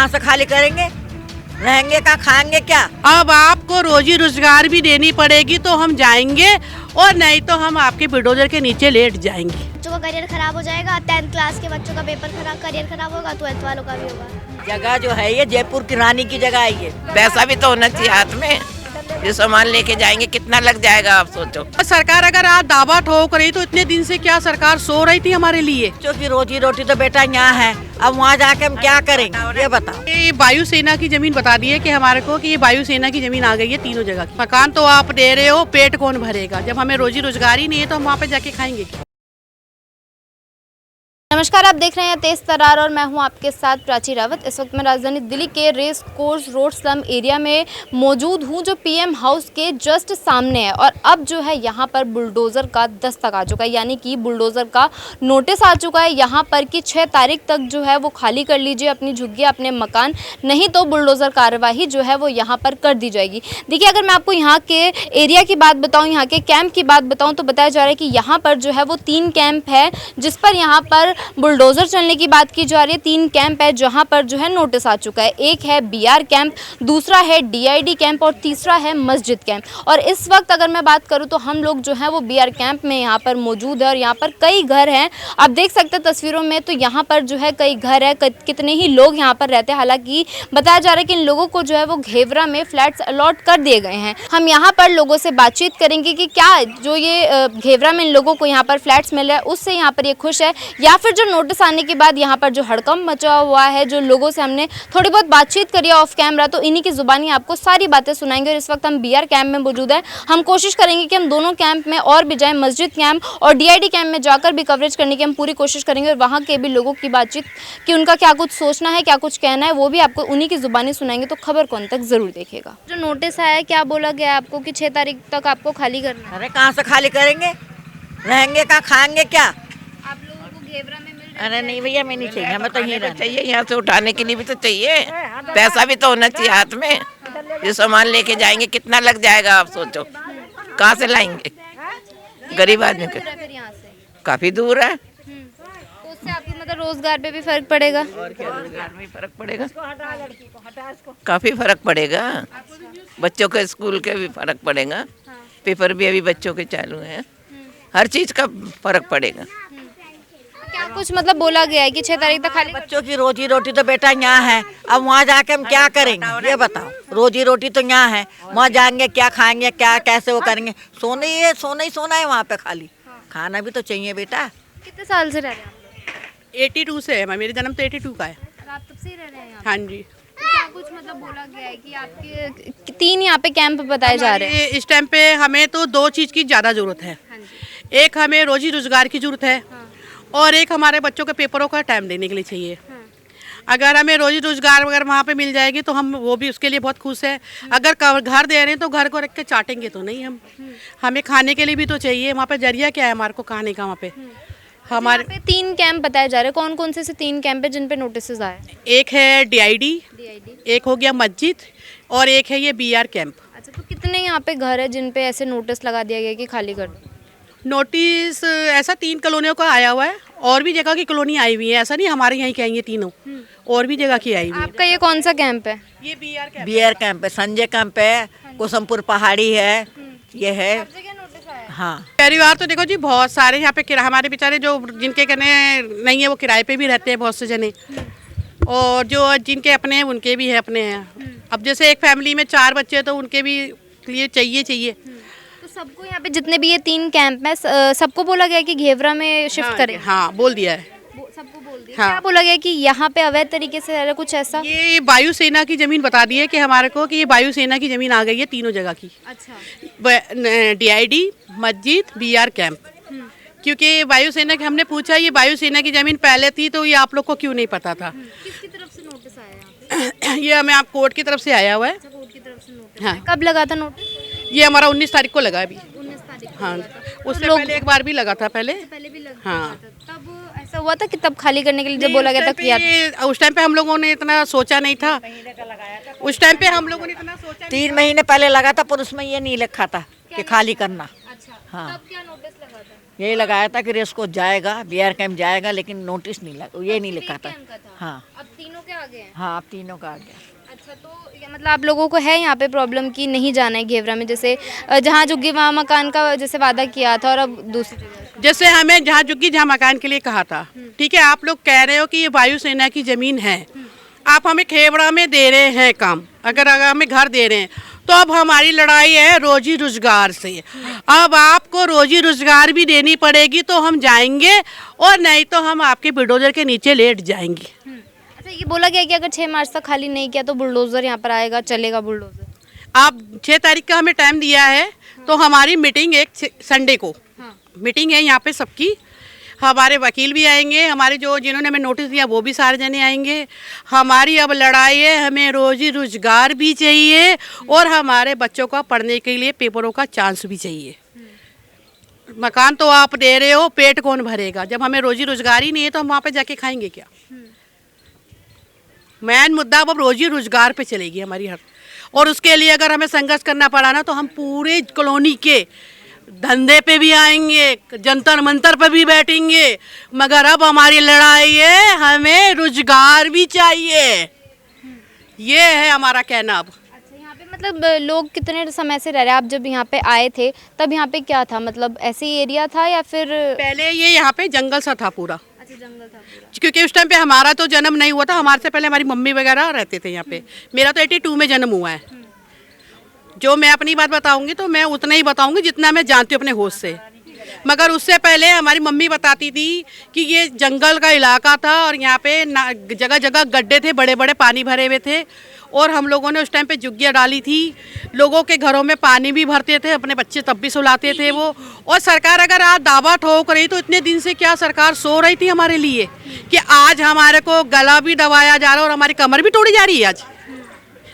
कहाँ से खाली करेंगे? रहेंगे कहाँ, खाएंगे क्या? अब आपको रोजी रोजगार भी देनी पड़ेगी तो हम जाएंगे, और नहीं तो हम आपके बुलडोजर के नीचे लेट जाएंगे। बच्चों का करियर खराब हो जाएगा। 10th क्लास के बच्चों का पेपर खराब, करियर खराब होगा, 12th वालों का भी होगा। जगह जो है ये जयपुर की रानी की जगह है ये। पैसा भी तो होना चाहिए हाथ में, जो सामान लेके जाएंगे कितना लग जाएगा आप सोचो। सरकार अगर आज दावा ठोक रही तो इतने दिन से क्या सरकार सो रही थी हमारे लिए? बच्चों की रोजी रोटी तो बेटा यहाँ है, अब वहाँ जाके हम क्या करेंगे ये बताओ। ये वायुसेना की जमीन बता दी है कि हमारे को कि ये वायुसेना की जमीन आ गई है तीनों जगह की। मकान तो आप दे रहे हो, पेट कौन भरेगा? जब हमें रोजी रोजगार ही नहीं है तो हम वहाँ पे जाके खाएंगे क्या? नमस्कार, आप देख रहे हैं तेज तरार और मैं हूं आपके साथ प्राची रावत। इस वक्त मैं राजधानी दिल्ली के race course road slum area में मौजूद हूं, जो पीएम हाउस के जस्ट सामने है। और अब जो है यहां पर बुलडोज़र का दस्तक आ चुका है, यानी कि बुलडोज़र का नोटिस आ चुका है यहां पर कि 6 तारीख तक जो है वो खाली कर लीजिए अपनी झुग्गियां, अपने मकान, नहीं तो बुलडोज़र कार्यवाही जो है वो यहाँ पर कर दी जाएगी। देखिए, अगर मैं आपको यहाँ के एरिया की बात बताऊँ, यहाँ के कैंप की बात बताऊँ, तो बताया जा रहा है कि यहाँ पर जो है वो 3 कैंप है जिस पर यहाँ पर बुलडोजर चलने की बात की जा रही है। 3 कैंप है जहां पर जो है नोटिस आ चुका है। एक है बीआर कैंप, दूसरा है डीआईडी कैंप और तीसरा है मस्जिद कैंप। और इस वक्त अगर मैं बात करूं तो हम लोग जो है वो बीआर कैंप में यहां पर मौजूद है और यहां पर कई घर हैं। आप देख सकते हैं तस्वीरों में, तो यहां पर जो है कई घर है, कितने ही लोग यहां पर रहते हैं। हालांकि बताया जा रहा है कि इन लोगों को जो है वो घेवरा में फ्लैट्स अलॉट कर दिए गए हैं। हम यहाँ पर लोगों से बातचीत करेंगे कि क्या जो ये घेवरा में इन लोगों को यहाँ पर फ्लैट्स मिल रहा है उससे यहाँ पर ये खुश है, या फिर जो नोटिस आने के बाद यहाँ पर जो हड़कंप मचा हुआ है। जो लोगों से हमने थोड़ी बहुत बातचीत करी ऑफ कैमरा, तो इन्हीं की जुबानी आपको सारी बातें सुनाएंगे। और इस वक्त हम बीआर कैंप में मौजूद है। हम कोशिश करेंगे कि हम दोनों कैंप में और भी जाएं, मस्जिद कैंप और डीआईडी कैंप में जाकर भी कवरेज करने की हम पूरी कोशिश करेंगे। और वहाँ के भी लोगों की बातचीत कि उनका क्या कुछ सोचना है, क्या कुछ कहना है, वो भी आपको उन्हीं की जुबानी सुनाएंगे। तो खबर कौन तक जरूर देखिएगा। जो नोटिस आया है, क्या बोला गया आपको कि 6 तारीख तक आपको खाली करना है? अरे कहाँ से खाली करेंगे? रहेंगे कहाँ, खाएंगे क्या? आप लोगों को घेवरा में अरे नहीं भैया, मैं नहीं चाहिए, हमें तो यहीं रहना चाहिए, यहाँ से उठाने के लिए भी तो चाहिए, पैसा भी तो होना चाहिए हाथ में, जो सामान लेके जाएंगे कितना लग जाएगा आप सोचो। कहाँ से लाएंगे? गरीब आदमी के यहाँ से काफी दूर है, तो उससे आपके मतलब रोजगार पे भी फर्क पड़ेगा। और क्या रोजगार में फर्क पड़ेगा, काफी फर्क पड़ेगा। बच्चों के स्कूल के भी फर्क पड़ेगा, पेपर भी अभी बच्चों के चालू हैं, हर चीज का फर्क पड़ेगा। क्या कुछ मतलब बोला गया है कि 6 तारीख तक खाली? बच्चों की रोजी रोटी तो बेटा यहाँ है, अब वहाँ जाके हम क्या करेंगे ये बताओ। रोजी रोटी तो यहाँ है, वहाँ जाएंगे क्या, खाएंगे क्या, कैसे वो करेंगे? सोना ही सोना है वहाँ पे, खाली खाना भी तो चाहिए बेटा। कितने साल से रह रहे हैं आप लोग? 82 से है, मेरा जन्म तो 82 का है। और आप तब से ही रह रहे हैं यहाँ? हाँ जी। तो क्या कुछ मतलब बोला गया है कि आपके 3 यहाँ पे कैंप बताए जा रहे हैं? इस टाइम पे हमें तो 2 चीज़ की ज़्यादा ज़रूरत है। हाँ जी। एक हमें रोजी रोजगार की ज़रूरत है, और एक हमारे बच्चों के पेपरों का टाइम देने के लिए चाहिए। अगर हमें रोजी रोजगार अगर वहाँ पे मिल जाएगी तो हम वो भी उसके लिए बहुत खुश है। अगर घर दे रहे हैं तो घर को रख के चाटेंगे तो नहीं हम, हमें खाने के लिए भी तो चाहिए। वहाँ पे जरिया क्या है हमारे को खाने का? वहाँ पे हमारे पे 3 कैंप बताए जा रहे हैं। कौन कौन से 3 कैंप है जिन पे नोटिस आए? एक है डीआईडी, एक हो गया मस्जिद, और एक है ये बीआर कैंप। अच्छा, तो कितने यहाँ पे घर है जिन पे ऐसे नोटिस लगा दिया गया कि खाली कर दो? नोटिस ऐसा 3 कॉलोनियों का आया हुआ है, और भी जगह की कॉलोनी आई हुई है, ऐसा नहीं हमारे यहाँ की आई है तीनों, और भी जगह की आई हुई है। आपका ये कौन सा कैंप है? ये बीआर कैंप है, संजय कैंप है, कुसुमपुर पहाड़ी है, ये है। हाँ, परिवार तो देखो जी बहुत सारे यहाँ पे हमारे बेचारे जो जिनके कहने नहीं है वो किराए पे भी रहते हैं बहुत से जने, और जो जिनके अपने हैं उनके भी है अपने हैं। अब जैसे एक फैमिली में 4 बच्चे हैं तो उनके भी लिए चाहिए। तो सबको यहाँ पे जितने भी ये 3 कैंप में सबको बोला गया कि घेवरा में शिफ्ट करें? हाँ, बोल दिया है। सबको बोल दिया। हाँ। क्या बोला गया कि यहाँ पे अवैध तरीके से रह रहे, कुछ ऐसा? ये वायुसेना की जमीन बता दी है कि हमारे को कि ये वायुसेना की जमीन आ गई है तीनों जगह की। अच्छा। डीआईडी, मस्जिद, बीआर कैंप। क्योंकि वायुसेना की हमने पूछा ये वायुसेना की जमीन पहले थी तो ये आप लोग को क्यों नहीं पता था? किसकी तरफ से नोटिस आया? ये हमें आप कोर्ट की तरफ से आया हुआ है। कोर्ट की तरफ से नोटिस? हाँ। कब लगा था नोटिस? ये हमारा 19 तारीख को लगा अभी। 19 तारीख। हाँ, उससे पहले एक बार भी लगा था पहले भी लगा हाँ। था। तब ऐसा हुआ था कि तब खाली करने के लिए जब बोला गया था किया था? उस टाइम पे हम लोगों ने इतना सोचा नहीं था। उस टाइम पे हम लोगों ने इतना सोचा 3 महीने पहले लगा था, पर उसमें ये नहीं लिखा था कि खाली करना। अच्छा। हाँ। तब क्या नोटिस लगा था? यही लगाया था कि रेस कोर्स जाएगा, BR कैंप जाएगा, लेकिन नोटिस नहीं लगा, ये नहीं लिखा था। हाँ अब तीनों के आगे हैं। हाँ, अब तीनों का आ गया। अच्छा, तो ये मतलब आप लोगों को है यहाँ पे प्रॉब्लम कि नहीं जाना है घेवरा में, जैसे जहाँ झुग्गी वहाँ मकान का जैसे वादा किया था और अब दूसरी जगह? जैसे हमें जहाँ झुग्गी जहाँ मकान के लिए कहा था, ठीक है, आप लोग कह रहे हो कि ये वायुसेना की ज़मीन है, आप हमें खेवड़ा में दे रहे हैं काम, अगर हमें घर दे रहे हैं, तो अब हमारी लड़ाई है रोजी रोजगार से। अब आपको रोजी रोजगार भी देनी पड़ेगी तो हम जाएंगे, और नहीं तो हम आपके बुलडोजर के नीचे लेट जाएंगे। अच्छा, ये बोला गया कि अगर 6 मार्च तक खाली नहीं किया तो बुलडोजर यहाँ पर आएगा, चलेगा बुलडोजर? आप 6 तारीख का हमें टाइम दिया है, तो हमारी मीटिंग एक संडे को मीटिंग है यहाँ पे सबकी, हमारे वकील भी आएंगे, हमारे जो जिन्होंने हमें नोटिस दिया वो भी सारे जने आएंगे। हमारी अब लड़ाई है, हमें रोजी रोजगार भी चाहिए और हमारे बच्चों का पढ़ने के लिए पेपरों का चांस भी चाहिए। मकान तो आप दे रहे हो, पेट कौन भरेगा? जब हमें रोजी रोजगार ही नहीं है तो हम वहाँ पे जाके खाएंगे क्या? मेन मुद्दा अब रोजी रोजगार पे चलेगी हमारी हर, और उसके लिए अगर हमें संघर्ष करना पड़ा ना तो हम पूरे कॉलोनी के धंधे पे भी आएंगे, जंतर मंतर पे भी बैठेंगे, मगर अब हमारी लड़ाई है, हमें रोजगार भी चाहिए। ये है हमारा कहना। अब अच्छा, यहाँ पे मतलब लोग कितने समय से रह रहे हैं? आप जब यहाँ पे आए थे तब यहाँ पे क्या था, मतलब ऐसे ही एरिया था या फिर? पहले ये यहाँ पे जंगल सा था पूरा। अच्छा, जंगल था पूरा। क्योंकि उस टाइम पे हमारा तो जन्म नहीं हुआ था, हमारे से पहले हमारी मम्मी वगैरह रहते थे यहाँ पे। मेरा तो 82 में जन्म हुआ है। जो मैं अपनी बात बताऊंगी तो मैं उतना ही बताऊंगी जितना मैं जानती हूँ अपने होश से, मगर उससे पहले हमारी मम्मी बताती थी कि ये जंगल का इलाका था और यहाँ पे जगह जगह गड्ढे थे, बड़े बड़े पानी भरे हुए थे, और हम लोगों ने उस टाइम पे जुग्गियाँ डाली थी। लोगों के घरों में पानी भी भरते थे, अपने बच्चे तब भी सुलाते थे वो। और सरकार अगर आज दावा ठोक रही तो इतने दिन से क्या सरकार सो रही थी हमारे लिए कि आज हमारे को गला भी दबाया जा रहा है और हमारी कमर भी तोड़ी जा रही है। आज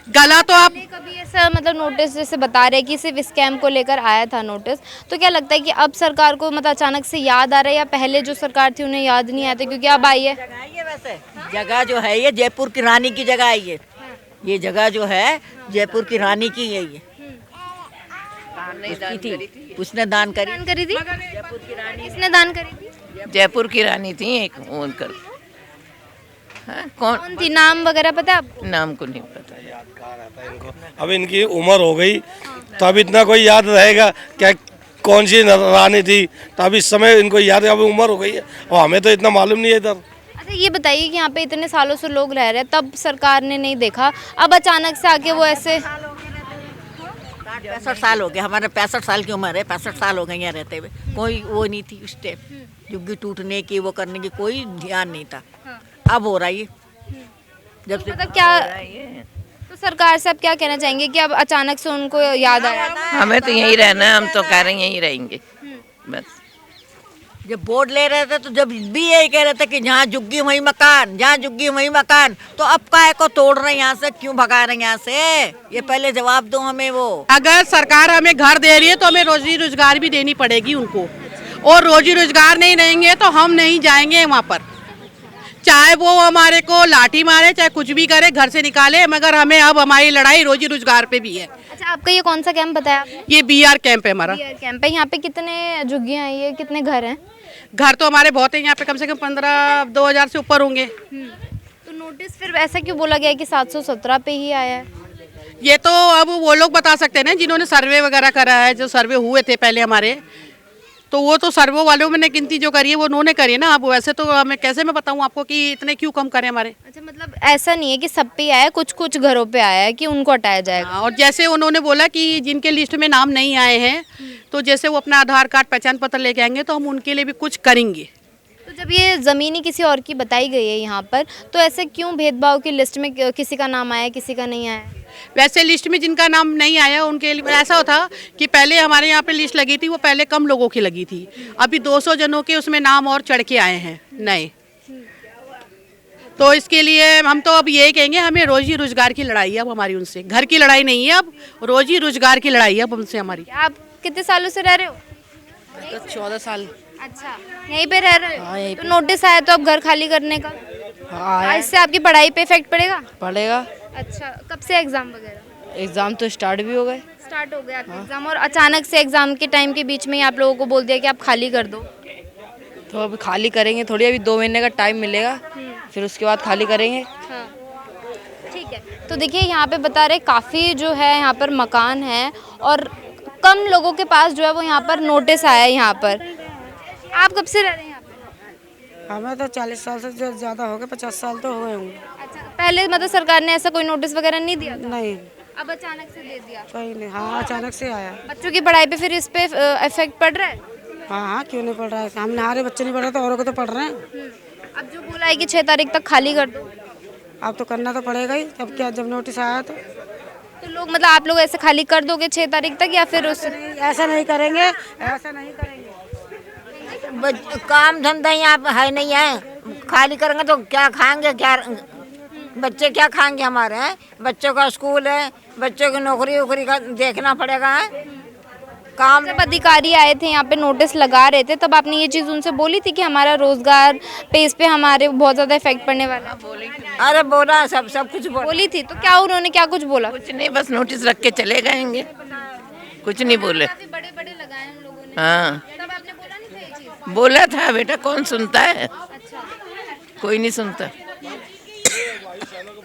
गला तो आप कभी ऐसा मतलब नोटिस जैसे बता रहे कि सिर्फ स्कैम को लेकर आया था नोटिस, तो क्या लगता है कि अब सरकार को मतलब अचानक से याद आ रहा है या पहले जो सरकार थी उन्हें याद नहीं आया था क्योंकि अब आई है? वैसे जगह जो है ये जयपुर की रानी की जगह है, ये जगह जो है जयपुर की रानी की है, ये उसकी थी, उसने दान करी थी। जयपुर की रानी। किसने दान करी थी? जयपुर की रानी थी एक उनकर। हाँ, कौन थी? नाम वगैरह पता है आपको? नाम को नहीं पता। इनको अब इनकी उम्र हो गई तो अब इतना कोई याद रहेगा क्या कौन सी रानी थी? तो अब इस समय इनको याद है, अब उम्र हो गई है और हमें तो इतना मालूम नहीं है इधर। अच्छा, ये बताइए कि यहाँ पे इतने सालों से लोग रह रहे हैं, तब सरकार ने नहीं देखा, अब अचानक से आके वो ऐसे? 65 साल हो गए, हमारे 65 साल की उम्र है, 65 साल हो गए यहाँ रहते हुए, कोई वो नहीं थी उस टाइम, झुग्गी टूटने की वो करने की कोई ध्यान नहीं था। अब हो रहा है जब से। मतलब क्या तो सरकार से आप क्या कहना चाहेंगे कि अब अचानक से उनको याद आया? हमें तो यहीं रहना है, हम तो कह रहे हैं यहीं रहेंगे बस। जब बोर्ड ले रहे थे तो जब भी यही कह रहे थे कि जहाँ झुग्गी वहीं मकान, जहाँ झुग्गी वहीं मकान, तो अब काहे को तोड़ रहे हैं यहाँ से, क्यों भगा रहे हैं यहाँ से? ये पहले जवाब दो हमें। वो अगर सरकार हमें घर दे रही है तो हमें रोजी रोजगार भी देनी पड़ेगी उनको, और रोजी रोजगार नहीं देंगे तो हम नहीं जाएंगे वहाँ पर, चाहे वो हमारे को लाठी मारे, चाहे कुछ भी करे, घर से निकाले, मगर हमें अब हमारी लड़ाई रोजी रोजगार पे भी है। अच्छा, आपका ये कौन सा कैंप बताया आपने? ये BR कैंप है हमारा। BR कैंप है। यहाँ पे कितने झुग्गियाँ हैं, ये कितने घर हैं? घर तो हमारे बहुत है यहाँ पे, कम से कम 15-2000 से ऊपर होंगे। तो नोटिस फिर ऐसा क्यों बोला गया कि 717 पे ही आया है? ये तो अब वो लोग बता सकते हैं ना जिन्होंने सर्वे वगैरह करा है, जो सर्वे हुए थे पहले हमारे, तो वो तो सर्वे वालों में ने गिनती जो करी है वो उन्होंने करी है ना। अब वैसे तो मैं कैसे मैं बताऊँ आपको कि इतने क्यों कम करें हमारे। अच्छा, मतलब ऐसा नहीं है कि सब पे आया है, कुछ कुछ घरों पे आया है कि उनको हटाया जाएगा? और जैसे उन्होंने बोला कि जिनके लिस्ट में नाम नहीं आए हैं तो जैसे वो अपना आधार कार्ड पहचान पत्र लेके आएंगे तो हम उनके लिए भी कुछ करेंगे। तो जब ये ज़मीन ही किसी और की बताई गई है यहाँ पर, तो ऐसे क्यों भेदभाव की लिस्ट में किसी का नाम आया किसी का नहीं आया? वैसे लिस्ट में जिनका नाम नहीं आया उनके लिए ऐसा होता कि पहले हमारे यहाँ पे लिस्ट लगी थी, वो पहले कम लोगों की लगी थी, अभी 200 जनों के उसमें नाम और चढ़ के आए हैं नए। तो इसके लिए हम तो अब यही कहेंगे, हमें रोजी रोजगार की लड़ाई है अब हमारी उनसे, घर की लड़ाई नहीं है, अब रोजी रोजगार की लड़ाई है अब उनसे हमारी। आप कितने सालों से रह रहे हो? 14 साल। अच्छा, यहीं पे रह रहे हाँ, हो? यहीं तो नोटिस आया तो अब घर खाली करने का? हाँ, इससे आपकी पढ़ाई पे इफेक्ट पड़ेगा? पड़ेगा। अच्छा, कब से एग्जाम वगैरह? एग्ज़ाम तो स्टार्ट भी हो गए। स्टार्ट हो गया आपका एग्जाम, और अचानक से एग्जाम के टाइम के बीच में ही आप लोगों को बोल दिया कि आप खाली कर दो? तो अभी खाली करेंगे थोड़ी, अभी 2 महीने का टाइम मिलेगा, फिर उसके बाद खाली करेंगे। ठीक है, तो देखिए यहाँ पे बता रहे काफ़ी जो है यहाँ पर मकान है और कम लोगों के पास जो है वो यहाँ पर नोटिस आया है यहाँ पर। आप कब से रह रहे हैं यहाँ पे? हमें तो 40 साल से ज़्यादा हो गए, 50 साल तो हो गए होंगे। अच्छा, पहले मतलब सरकार ने ऐसा कोई नोटिस वगैरह नहीं दिया था? नहीं, अब अचानक से दे दिया? कोई नहीं। हाँ, अचानक से आया। बच्चों की पढ़ाई पे फिर इस पे इफेक्ट पड़ रहा है? हाँ हाँ, क्यों नहीं पढ़ रहा है? हमारे बच्चे नहीं पढ़ रहे तो औरों को तो पढ़ रहे हैं। अब जो बोला है कि 6 तारीख तक खाली कर दो, अब तो करना तो पड़ेगा ही। अब क्या, जब नोटिस आया तो लोग मतलब आप लोग ऐसे खाली कर दोगे 6 तारीख तक या फिर उस ऐसा नहीं करेंगे, ऐसा नहीं करेंगे। काम धंधा यहाँ पे है नहीं है, खाली करेंगे तो क्या खाएंगे, क्या बच्चे क्या खाएंगे हमारे हैं? बच्चों का स्कूल है, बच्चों की नौकरी वोकरी का देखना पड़ेगा है? काम जब अधिकारी आए थे यहाँ पे नोटिस लगा रहे थे तब आपने ये चीज़ उनसे बोली थी कि हमारा रोजगार पे इस पे हमारे बहुत ज़्यादा इफेक्ट पड़ने वाला है? अरे बोला, सब कुछ बोली थी, तो क्या उन्होंने क्या कुछ बोला? कुछ नहीं, बस नोटिस रख के चले गएंगे, कुछ नहीं बोले। काफी बड़े बड़े लगाए उन लोगों ने, हाँ, तब आपने बोला नहीं था ये चीज़? बोला था बेटा, कौन सुनता है? कोई नहीं सुनता।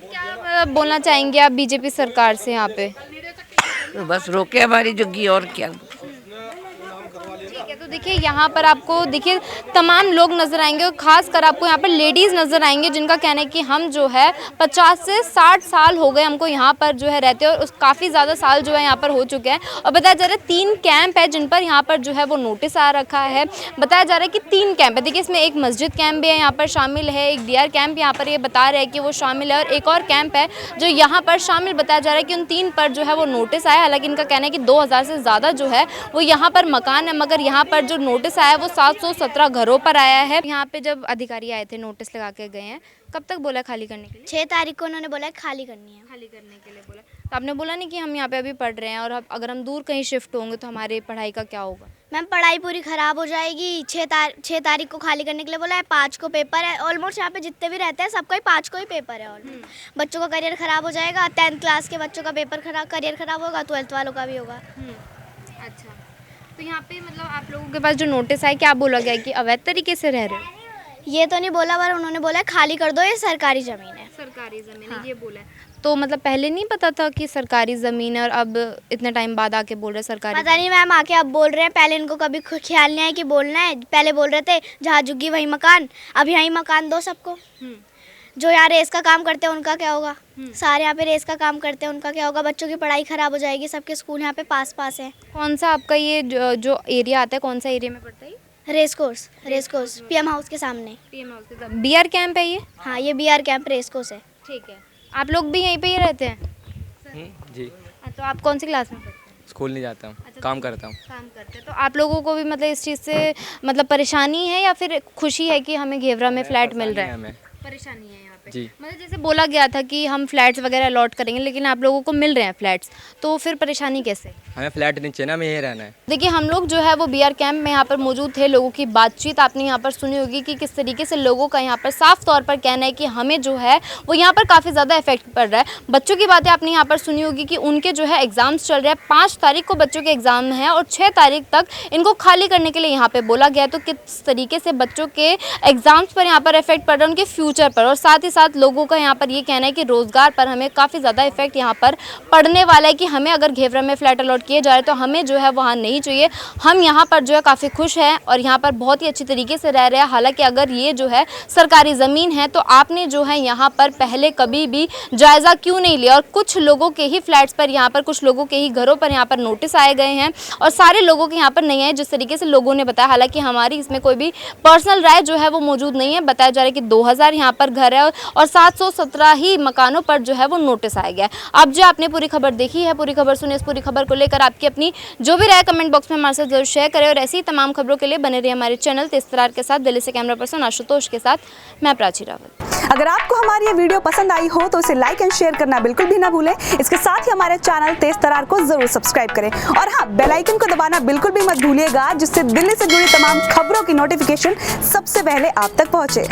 क्या बोलना चाहेंगे आप बीजेपी सरकार से यहाँ पे? तो बस रोके हमारी जोगी, और क्या। ठीक है, तो देखिए यहाँ पर आपको देखिए तमाम लोग नजर आएंगे और खासकर आपको यहाँ पर लेडीज नजर आएंगे जिनका कहना है कि हम जो है 50 से 60 साल हो गए हमको यहाँ पर जो है रहते हैं और उस काफ़ी ज़्यादा साल जो है यहाँ पर हो चुके हैं। और बताया जा रहा है 3 कैंप है जिन पर यहाँ पर जो है वो नोटिस आ रखा है। बताया जा रहा है कि 3 कैंप है। देखिए इसमें एक मस्जिद कैंप भी है यहाँ पर शामिल है, एक डीआर कैंप यहाँ पर ये बता रहे हैं कि वो शामिल है और एक और कैंप है जो यहाँ पर शामिल बताया जा रहा है कि उन 3 पर जो है वो नोटिस आया। हालांकि इनका कहना है कि 2000 से ज़्यादा जो है वो यहाँ पर मकान है, मगर यहाँ पर जो नोटिस आया वो 717 घरों पर आया है। यहाँ पे जब अधिकारी आए थे नोटिस लगा के गए हैं, कब तक बोला खाली करने के लिए? 6 तारीख को उन्होंने बोला है खाली करनी है। खाली करने के लिए बोला, तो आपने बोला नहीं कि हम यहाँ पे अभी पढ़ रहे हैं और अगर हम दूर कहीं शिफ्ट होंगे तो हमारी पढ़ाई का क्या होगा? मैम पढ़ाई पूरी ख़राब हो जाएगी। 6 तारीख को खाली करने के लिए बोला है। 5 को पेपर है। ऑलमोस्ट यहाँ पे जितने भी रहते हैं सबका ही 5 को ही पेपर है। ऑलमोस्ट बच्चों का करियर ख़राब हो जाएगा। 10th क्लास के बच्चों का पेपर करियर ख़राब होगा, 12th वालों का भी होगा। अच्छा, तो यहाँ पे मतलब आप लोगों के पास जो नोटिस है क्या बोला गया है कि अवैध तरीके से रह रहे हो? ये तो नहीं बोला, पर उन्होंने बोला है खाली कर दो, ये सरकारी ज़मीन है। सरकारी ज़मीन है, ये बोला है। तो मतलब पहले नहीं पता था कि सरकारी ज़मीन है और अब इतने टाइम बाद आके बोल रहे सरकारी? पता नहीं मैम, आके अब बोल रहे हैं। पहले इनको कभी ख्याल नहीं आया कि बोलना है। पहले बोल रहे थे जहाँ झुग्गी वहीं मकान, अब यहीं मकान दो सबको। जो यहाँ रेस का काम करते हैं उनका क्या होगा? सारे यहाँ पे रेस का काम करते हैं, उनका क्या होगा? बच्चों की पढ़ाई ख़राब हो जाएगी। सबके स्कूल यहाँ पे पास हैं। कौन सा आपका ये जो एरिया आता है, कौन सा एरिया में पड़ता है? रेस कोर्स पीएम हाउस के सामने। पीएम हाउस के सामने बीआर कैंप है ये? हाँ, ये बीआर कैंप रेस कोर्स है। ठीक है, आप लोग भी यहीं पे ही रहते हैं? जी। तो आप कौन सी क्लास में पढ़ते हैं? स्कूल नहीं जाता हूँ, काम करता हूँ। काम करते हैं। तो आप लोगों को भी मतलब इस चीज़ से मतलब परेशानी है या फिर खुशी है कि हमें घेवरा में फ्लैट मिल रहा है? हमें परेशानी है यहाँ पे जी। मतलब जैसे बोला गया था कि हम फ्लैट्स वगैरह अलॉट करेंगे, लेकिन आप लोगों को मिल रहे हैं फ्लैट्स, तो फिर परेशानी कैसे? हमें फ्लैट नहीं चाहिए ना, हमें यहीं रहना है। देखिए हम लोग जो है वो बीआर कैंप में यहाँ पर मौजूद थे। लोगों की बातचीत आपने यहाँ पर सुनी होगी कि किस तरीके से लोगों का यहाँ पर साफ तौर पर कहना है कि हमें जो है वो यहाँ पर काफ़ी ज़्यादा इफेक्ट पड़ रहा है। बच्चों की बातें आपने यहाँ पर सुनी होगी कि उनके जो है एग्ज़ाम्स चल रहे हैं। 5 तारीख को बच्चों के एग्ज़ाम हैं और 6 तारीख तक इनको खाली करने के लिए यहाँ पर बोला गया। तो किस तरीके से बच्चों के एग्ज़ाम्स पर यहाँ पर इफेक्ट पड़ रहा है, उनके फ्यूचर पर, और साथ ही साथ लोगों का यहाँ पर ये कहना है कि रोज़गार पर हमें काफ़ी ज़्यादा इफेक्ट यहाँ पर पड़ने वाला है कि हमें अगर घेवरा में फ्लैट अलॉट किए जा रहे तो हमें जो है वहाँ नहीं चाहिए। हम यहाँ पर जो है काफ़ी खुश हैं और यहाँ पर बहुत ही अच्छी तरीके से रह रहे हैं। हालांकि अगर ये जो है सरकारी ज़मीन है तो आपने जो है यहाँ पर पहले कभी भी जायज़ा क्यों नहीं लिया? और कुछ लोगों के ही फ्लैट्स पर यहाँ पर, कुछ लोगों के ही घरों पर यहाँ पर नोटिस आए गए हैं और सारे लोगों के यहाँ पर नहीं आए, जिस तरीके से लोगों ने बताया। हालाँकि हमारी इसमें कोई भी पर्सनल राय जो है वो मौजूद नहीं है। बताया जा रहा है कि 2000 यहाँ पर घर है और 717 ही मकानों पर जो है वो नोटिस आया गया है। अब जो आपने पूरी खबर देखी है, पूरी खबर सुनी, इस पूरी खबर को लेकर आपकी अपनी जो भी राय कमेंट बॉक्स में हमारे साथ जरूर शेयर करें और ऐसी ही तमाम खबरों के लिए बने रहिए हमारे चैनल तेज तरार के साथ। दिल्ली से कैमरा पर्सन आशुतोष के साथ मैं प्राची रावत। अगर आपको हमारी ये वीडियो पसंद आई हो तो इसे लाइक एंड शेयर करना बिल्कुल भी ना भूलें। इसके साथ ही हमारे चैनल तेज तरार को जरूर सब्सक्राइब करें और हाँ, बेल आइकन को दबाना बिल्कुल भी मत भूलिएगा, जिससे दिल्ली से जुड़ी तमाम खबरों की नोटिफिकेशन सबसे पहले आप तक पहुंचे।